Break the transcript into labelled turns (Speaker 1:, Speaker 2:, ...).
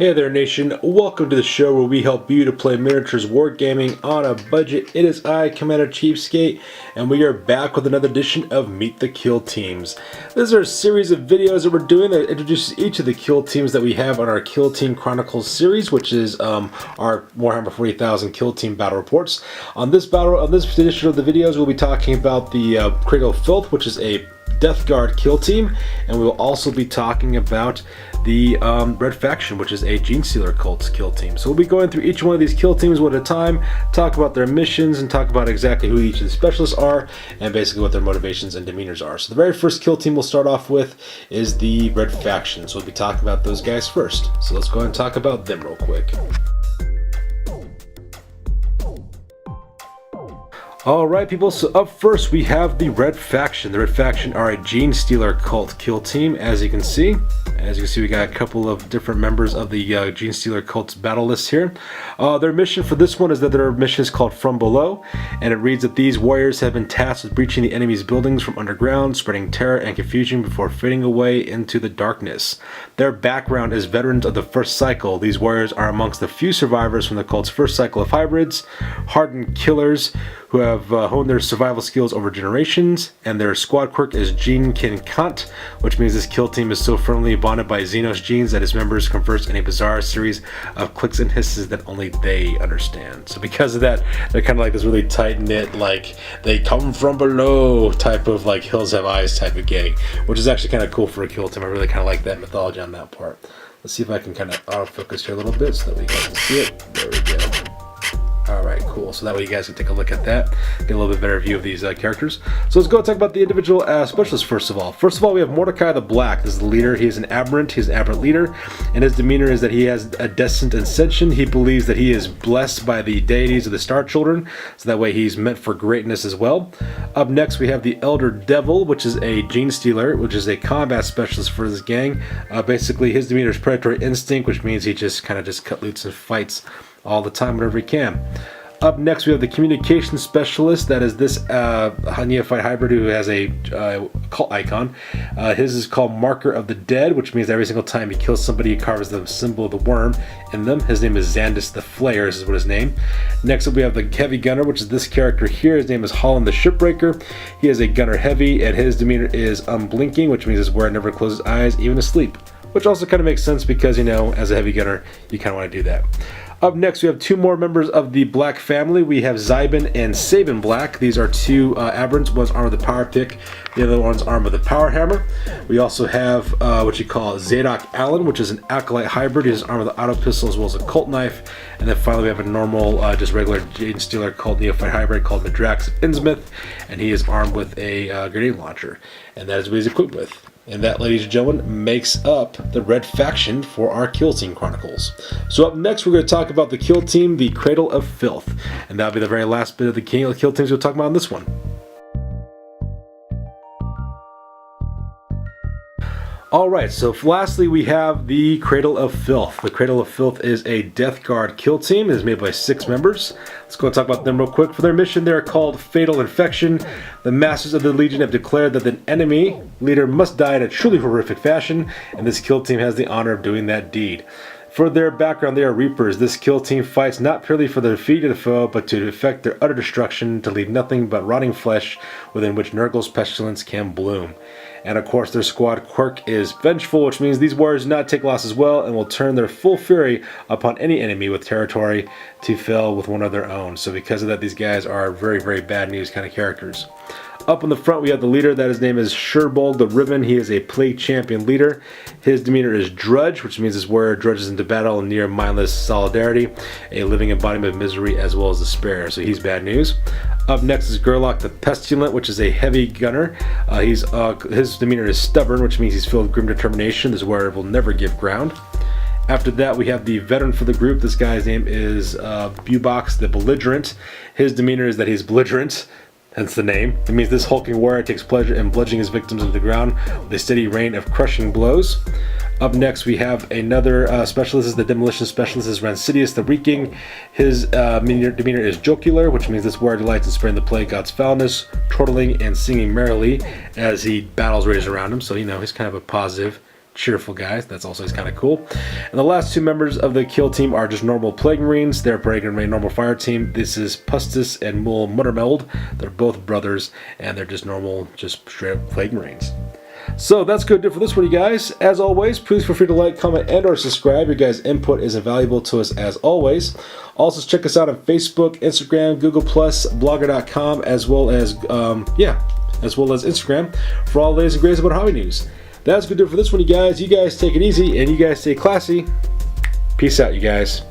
Speaker 1: Hey there nation, welcome to the show where we help you to play miniatures wargaming on a budget. It is I, Commander CheapSkate, and we are back with another edition of Meet the Kill Teams. These are a series of videos that we're doing that introduces each of the kill teams that we have on our Kill Team Chronicles series, which is our Warhammer 40,000 Kill Team battle reports. On this edition of the videos, we'll be talking about the Cradle of Filth, which is a Death Guard kill team, and we will also be talking about the Red Faction, which is a Genestealer Cults kill team. So we'll be going through each one of these kill teams one at a time, talk about their missions, and talk about exactly who each of the specialists are, and basically what their motivations and demeanors are. So the very first kill team we'll start off with is the Red Faction. So we'll be talking about those guys first. So let's go ahead and talk about them real quick. Alright people, so up first we have the Red Faction. The Red Faction are a Genestealer Cult kill team, as you can see. As you can see, we got a couple of different members of the Genestealer Cults battle list here. Their mission for this one is that their mission is called From Below, and it reads that these warriors have been tasked with breaching the enemy's buildings from underground, spreading terror and confusion before fading away into the darkness. Their background is veterans of the first cycle. These warriors are amongst the few survivors from the cult's first cycle of hybrids, hardened killers who have honed their survival skills over generations, and their squad quirk is Gene Kin Kant, which means this kill team is so firmly bonded by Xenos genes that its members converse in a bizarre series of clicks and hisses that only they understand. So because of that, they're kind of like this really tight-knit, like, they come from below type of, like, hills have eyes type of gang, which is actually kind of cool for a kill team. I really kind of like that mythology on that part. Let's see if I can kind of autofocus here a little bit so that we guys can see it. There we go. Alright, cool. So that way you guys can take a look at that, get a little bit better view of these characters. So let's go and talk about the individual specialists first of all. First of all, we have Mordecai the Black. This is the leader. He is an aberrant. He's an aberrant leader, and his demeanor is that he has a descent ascension. He believes that he is blessed by the deities of the Star Children, so that way he's meant for greatness as well. Up next, we have the Elder Devil, which is a Genestealer, which is a combat specialist for this gang. Basically, his demeanor is predatory instinct, which means he just kind of cut loose and fights all the time whenever he can. Up next we have the communication specialist. That is this neophyte hybrid who has a cult icon. His is called Marker of the Dead, which means every single time he kills somebody he carves the symbol of the worm in them. His name is Xandus the Flayer, this is what his name. Next up we have the Heavy Gunner, which is this character here. His name is Holland the Shipbreaker. He is a gunner heavy, and his demeanor is unblinking, which means his warrior never closes eyes, even asleep. Which also kind of makes sense because, you know, as a heavy gunner, you kind of want to do that. Up next, we have two more members of the Black family. We have Zybin and Sabin Black. These are two aberrants. One's armed with the Power Pick, the other one's armed with the Power Hammer. We also have what you call Zadok Allen, which is an Acolyte hybrid. He's armed with an Auto Pistol as well as a Cult Knife. And then finally, we have a normal, just regular Genestealer Cult Neophyte hybrid called Midrax Innsmouth, and he is armed with a grenade launcher. And that is what he's equipped with. And that, ladies and gentlemen, makes up the Red Faction for our Kill Team Chronicles. So up next, we're going to talk about the kill team, the Cradle of Filth. And that'll be the very last bit of the kill teams we'll talk about in this one. Alright, so lastly we have the Cradle of Filth. The Cradle of Filth is a Death Guard kill team. It is made by 6 members. Let's go and talk about them real quick. For their mission, they are called Fatal Infection. The Masters of the Legion have declared that the enemy leader must die in a truly horrific fashion, and this kill team has the honor of doing that deed. For their background, they are Reapers. This kill team fights not purely for the defeat of the foe, but to effect their utter destruction, to leave nothing but rotting flesh within which Nurgle's pestilence can bloom. And of course, their squad quirk is Vengeful, which means these warriors do not take losses well and will turn their full fury upon any enemy with territory to fill with one of their own. So because of that, these guys are very, very bad news kind of characters. Up in the front, we have the leader. That his name is Sherbold the Ribbon. He is a Plague Champion leader. His demeanor is Drudge, which means his warrior drudges into battle in near mindless solidarity, a living embodiment of misery as well as despair. So he's bad news. Up next is Gerlach the Pestilent, which is a heavy gunner. His demeanor is Stubborn, which means he's filled with grim determination. This warrior will never give ground. After that, we have the veteran for the group. This guy's name is Bubox the Belligerent. His demeanor is that he's belligerent, hence the name. It means this hulking warrior takes pleasure in bludgeoning his victims into the ground with a steady rain of crushing blows. Up next, we have another specialist. This is the demolition specialist, is Rancidius the Reeking. His demeanor is jocular, which means this warrior delights in spreading the plague god's foulness, chortling and singing merrily as he battles rage around him. So, you know, he's kind of a positive cheerful guys. That's also kind of cool. And the last two members of the kill team are just normal Plague Marines. They're Plague Marine normal fire team. This is Pustus and Mul Muttermeld. They're both brothers, and they're just normal, just straight up Plague Marines. So that's good to do for this one, you guys. As always, please feel free to like, comment, and or subscribe. Your guys' input is invaluable to us as always. Also, check us out on Facebook, Instagram, Google+, Blogger.com, as well as Instagram for all the latest and greatest about hobby news. That's good to do for this one, you guys. You guys take it easy, and you guys stay classy. Peace out, you guys.